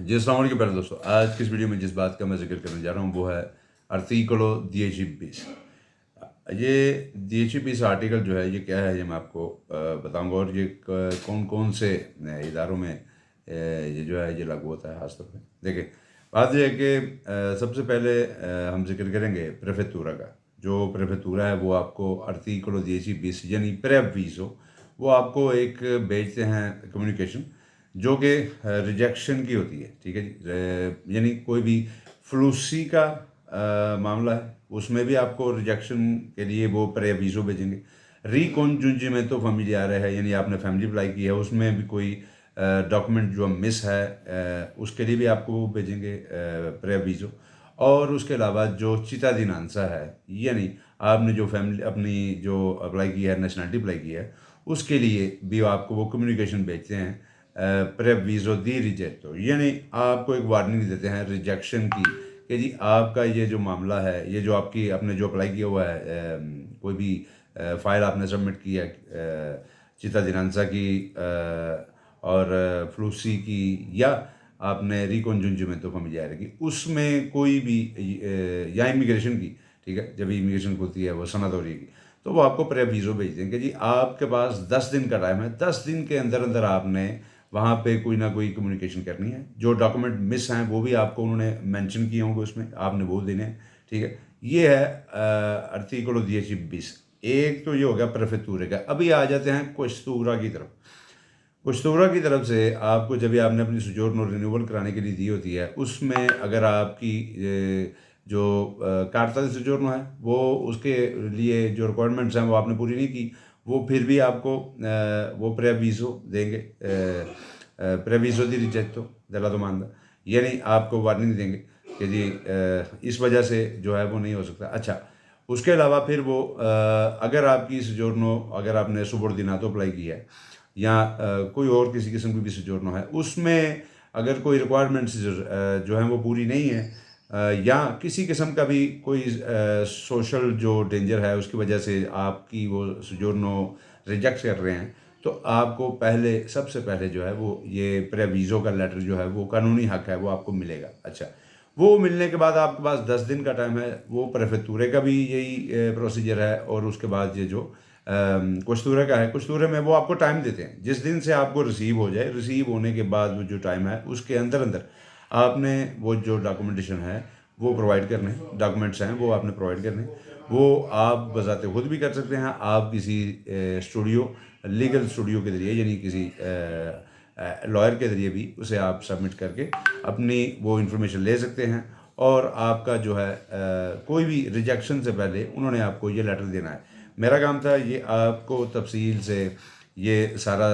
जी अस्सलाम वालेकुम प्यारे दोस्तों। आज की इस वीडियो में जिस बात का मैं जिक्र करने जा रहा हूँ वो है आर्टिकलो 10 ये 10 आर्टिकल जो है ये क्या है, ये मैं आपको बताऊंगा। और ये कौन कौन से इदारों में ये जो है ये लागू होता है खास तौर पे। देखिए, बात यह है कि सबसे पहले हम जिक्र करेंगे प्रेफेतूरा का। जो प्रेफेतूरा है वो आपको आर्टिकलो 10 यानी प्रेवीजो वो आपको एक भेजते हैं कम्युनिकेशन, जो कि रिजेक्शन की होती है। ठीक है जी, यानी कोई भी फ्लूसी का मामला है उसमें भी आपको रिजेक्शन के लिए वो प्रेवीजो भेजेंगे। रिकॉन्जुंजिमेंटो फैमिलियारे है, यानी आपने फैमिली अप्लाई की है उसमें भी कोई डॉक्यूमेंट जो मिस है उसके लिए भी आपको वो भेजेंगे प्रेवीजो। और उसके अलावा जो चितादिनांसा है, यानी आपने जो फैमिली अपनी जो अप्लाई की है, नेशनलिटी अप्लाई की है, उसके लिए भी आपको वो कम्युनिकेशन भेजते हैं प्रेवीजो दी रिजेक्टो, यानी आपको एक वार्निंग देते हैं रिजेक्शन की कि जी आपका ये जो मामला है, ये जो आपकी आपने जो अप्लाई किया हुआ है, कोई भी फाइल आपने सबमिट की है चिता दिनांसा की और फ्लूसी की, या आपने रिकॉन्जुंजिमेंटो फैमिलियारे की, उसमें कोई भी या इमिग्रेशन की, ठीक है, जब इमिग्रेशन होती है वो सनातोरी की, तो वो आपको प्रेवीजो भेज देंगे जी आपके पास 10 दिन का टाइम है। 10 दिन के अंदर अंदर आपने वहाँ पे कोई ना कोई कम्युनिकेशन करनी है। जो डॉक्यूमेंट मिस हैं वो भी आपको उन्होंने मेंशन किए होंगे उसमें, आपने वो देने हैं। ठीक है, ये है आर्टिकलो 10 एक तो ये हो गया प्रेफेतूरे का। अभी आ जाते हैं क्वेस्तूरा की तरफ। क्वेस्तूरा की तरफ से आपको जब भी आपने अपनी सोजोर्नो रिन्यूअल कराने के लिए दी होती है, उसमें अगर आपकी जो कार्ता दी सोजोर्नो है वो उसके लिए जो रिक्वायरमेंट्स हैं वो आपने पूरी नहीं की, वो फिर भी आपको वो प्रेवीजो देंगे, प्रेवीजो दी रिजेक्टो della domanda, यानी आपको वार्निंग देंगे कि जी इस वजह से जो है वो नहीं हो सकता। अच्छा, उसके अलावा फिर वो अगर आपकी सोजोर्नो, अगर आपने सुबॉर्डिनातो अप्लाई की है या कोई और किसी किस्म की भी सोजोर्नो है, उसमें अगर कोई रिक्वायरमेंट्स जो हैं वो पूरी नहीं है, या किसी किस्म का भी कोई सोशल जो डेंजर है उसकी वजह से आपकी वो सोजोर्नो रिजेक्ट कर रहे हैं, तो आपको पहले सबसे पहले जो है वो ये प्रेवीजो का लेटर जो है वो कानूनी हक है वो आपको मिलेगा। अच्छा, वो मिलने के बाद आपके पास 10 दिन का टाइम है। वो प्रेफेतूरे का भी यही प्रोसीजर है, और उसके बाद ये जो क्वेस्तूरे का है, क्वेस्तूरे में वो आपको टाइम देते हैं जिस दिन से आपको रिसीव हो जाए। रिसीव होने के बाद वो जो टाइम है उसके अंदर अंदर आपने वो जो डॉक्यूमेंटेशन है वो प्रोवाइड करने, डॉक्यूमेंट्स हैं वो आपने प्रोवाइड करने। वो आप बजाते खुद भी कर सकते हैं, आप किसी स्टूडियो, लीगल स्टूडियो के ज़रिए, यानी किसी लॉयर के ज़रिए भी उसे आप सबमिट करके अपनी वो इन्फॉर्मेशन ले सकते हैं। और आपका जो है कोई भी रिजेक्शन से पहले उन्होंने आपको ये लेटर देना है। मेरा काम था ये आपको तफसील से ये सारा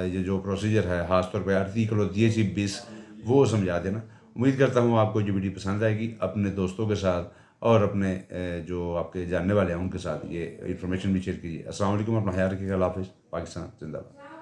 ये जो प्रोसीजर है ख़ासतौर पर आर्टिकलो 10 वो समझा देना। उम्मीद करता हूँ आपको ये वीडियो पसंद आएगी। अपने दोस्तों के साथ और अपने जो आपके जानने वाले हैं उनके साथ ये इन्फॉर्मेशन भी शेयर कीजिए। अस्सलाम वालेकुम, अपना ख्याल रखिएगा। अल्लाह हाफ़िज़। पाकिस्तान जिंदाबाद।